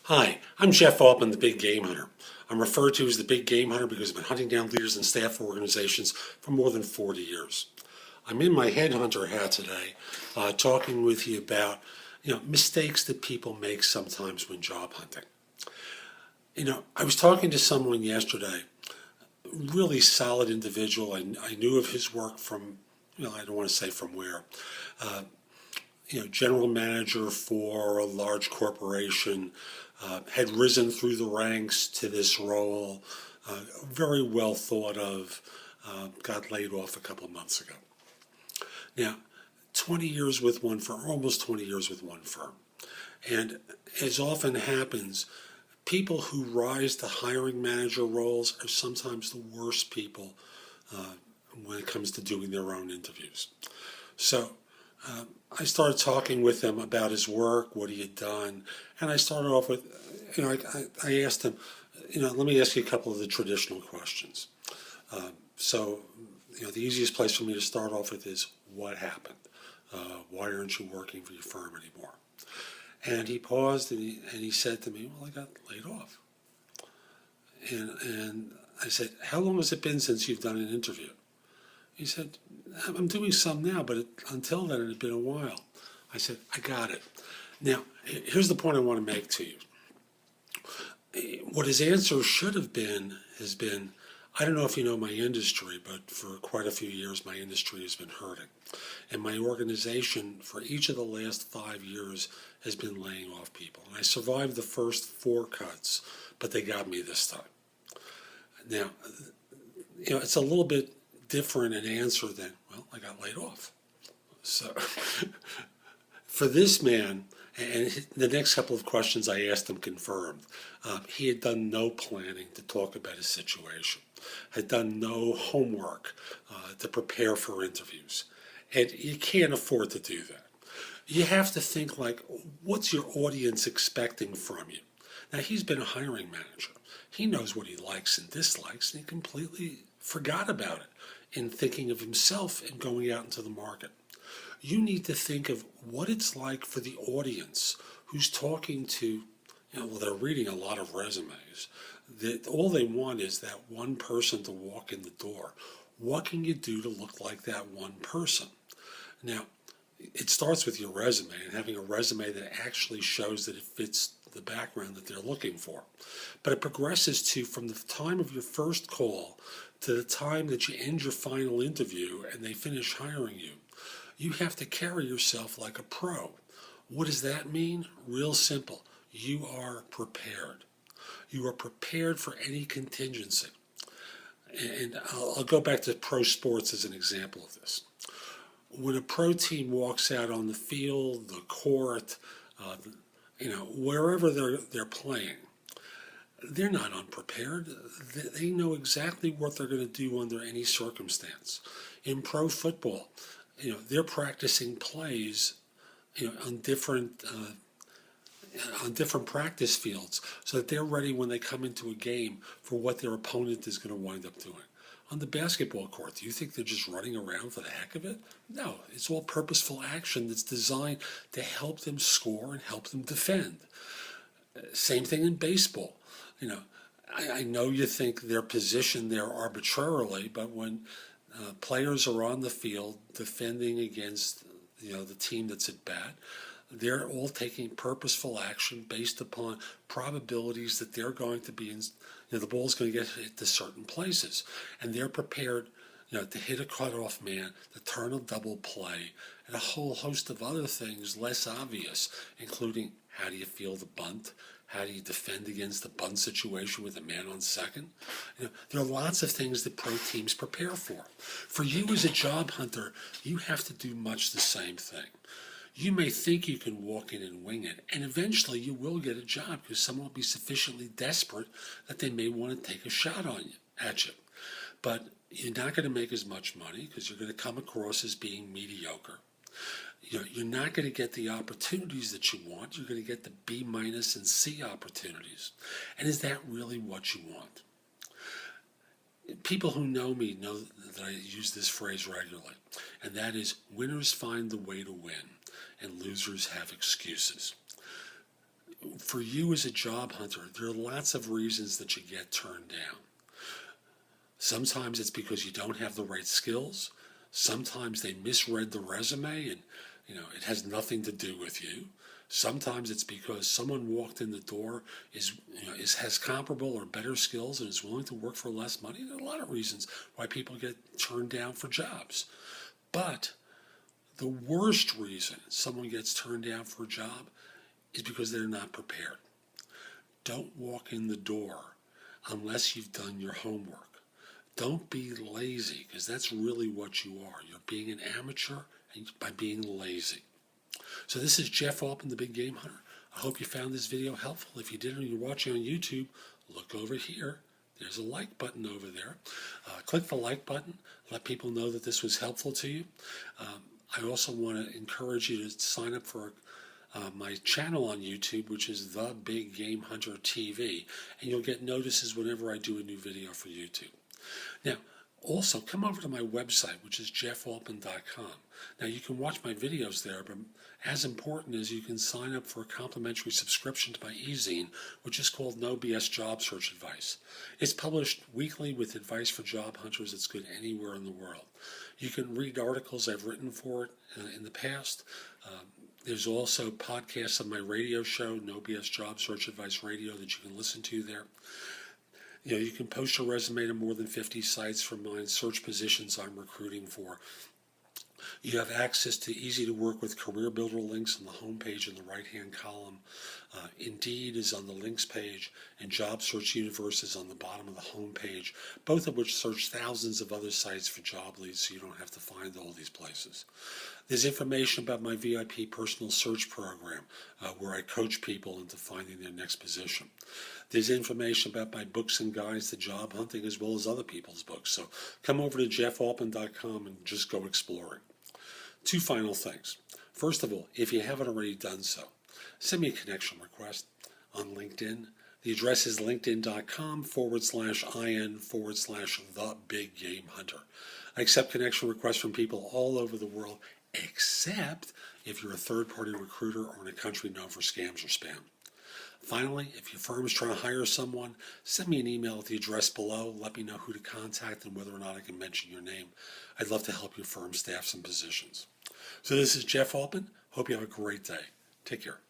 Hi, I'm Jeff Altman, the Big Game Hunter. I'm referred to as the Big Game Hunter because I've been hunting down leaders and staff for organizations for more than 40 years. I'm in my headhunter hat today, talking with you about mistakes that people make sometimes when job hunting. I was talking to someone yesterday, really solid individual. I knew of his work from, I don't want to say from where. General manager for a large corporation, had risen through the ranks to this role, very well thought of, got laid off a couple of months ago. Now, 20 years with one firm, almost 20 years with one firm. And as often happens, people who rise to hiring manager roles are sometimes the worst people when it comes to doing their own interviews. So I started talking with him about his work, what he had done, and I started off with, I asked him, let me ask you a couple of the traditional questions. The easiest place for me to start off with is, what happened? Why aren't you working for your firm anymore? And he paused and he said to me, well, I got laid off. And I said, how long has it been since you've done an interview? He said, I'm doing some now, but until then it had been a while. I said, I got it. Now, here's the point I want to make to you. What his answer should have been has been, I don't know if you know my industry, but for quite a few years my industry has been hurting. And my organization for each of the last 5 years has been laying off people. And I survived the first 4 cuts, but they got me this time. Now, it's a little bit different an answer than, well, I got laid off. So for this man, and the next couple of questions I asked him confirmed, he had done no planning to talk about his situation, had done no homework to prepare for interviews. And you can't afford to do that. You have to think like, what's your audience expecting from you? Now, he's been a hiring manager. He knows what he likes and dislikes, and he completely forgot about it in thinking of himself and going out into the market. You need to think of what it's like for the audience who's talking to, they're reading a lot of resumes. That all they want is that one person to walk in the door. What can you do to look like that one person? Now, it starts with your resume and having a resume that actually shows that it fits the background that they're looking for. But it progresses to, from the time of your first call to the time that you end your final interview and they finish hiring you, you have to carry yourself like a pro. What does that mean? Real simple. You are prepared. You are prepared for any contingency. And I'll go back to pro sports as an example of this. When a pro team walks out on the field, the court, wherever they're playing, they're not unprepared. They know exactly what they're going to do under any circumstance. In pro football, they're practicing plays, on different practice fields, so that they're ready when they come into a game for what their opponent is going to wind up doing. On the basketball court, do you think they're just running around for the heck of it? No, it's all purposeful action that's designed to help them score and help them defend. Same thing in baseball. I know you think they're positioned there arbitrarily, but when players are on the field defending against the team that's at bat, they're all taking purposeful action based upon probabilities that they're going to be in, the ball's going to get hit to certain places, and they're prepared to hit a cutoff man, to turn a double play, and a whole host of other things less obvious, including how do you feel the bunt, how do you defend against the bunt situation with a man on second? There are lots of things that pro teams prepare for. For you as a job hunter, you have to do much the same thing. You may think you can walk in and wing it, and eventually you will get a job because someone will be sufficiently desperate that they may want to take a shot at you. But you're not going to make as much money because you're going to come across as being mediocre. You're not going to get the opportunities that you want. You're going to get the B- and C opportunities. And is that really what you want? People who know me know that I use this phrase regularly, and that is, winners find the way to win, and losers have excuses. for you as a job hunter, there are lots of reasons that you get turned down. Sometimes it's because you don't have the right skills. Sometimes they misread the resume and it has nothing to do with you. Sometimes it's because someone walked in the door has comparable or better skills and is willing to work for less money. There are a lot of reasons why people get turned down for jobs. But the worst reason someone gets turned down for a job is because they're not prepared. Don't walk in the door unless you've done your homework. Don't be lazy, because that's really what you are. You're being an amateur by being lazy. So this is Jeff Altman, the Big Game Hunter. I hope you found this video helpful. If you did and you're watching on YouTube, look over here. There's a like button over there. Click the like button. Let people know that this was helpful to you. I also want to encourage you to sign up for my channel on YouTube, which is The Big Game Hunter TV, and you'll get notices whenever I do a new video for YouTube. Now, also, come over to my website, which is jeffaltman.com. Now, you can watch my videos there, but as important is you can sign up for a complimentary subscription to my e-zine, which is called No BS Job Search Advice. It's published weekly with advice for job hunters that's good anywhere in the world. You can read articles I've written for it in the past. There's also podcasts of my radio show, No BS Job Search Advice Radio, that you can listen to there. You can post your resume to more than 50 sites for mine, search positions I'm recruiting for. You have access to easy-to-work-with career builder links on the home page in the right-hand column. Indeed is on the links page, and Job Search Universe is on the bottom of the home page, both of which search thousands of other sites for job leads, so you don't have to find all these places. There's information about my VIP personal search program, where I coach people into finding their next position. There's information about my books and guides to job hunting, as well as other people's books. So come over to jeffaltman.com and just go exploring. Two final things. First of all, if you haven't already done so, send me a connection request on LinkedIn. The address is linkedin.com/in/the Big Game Hunter. I accept connection requests from people all over the world, except if you're a third-party recruiter or in a country known for scams or spam. Finally, if your firm is trying to hire someone, send me an email at the address below. Let me know who to contact and whether or not I can mention your name. I'd love to help your firm staff some positions. So this is Jeff Altman. Hope you have a great day. Take care.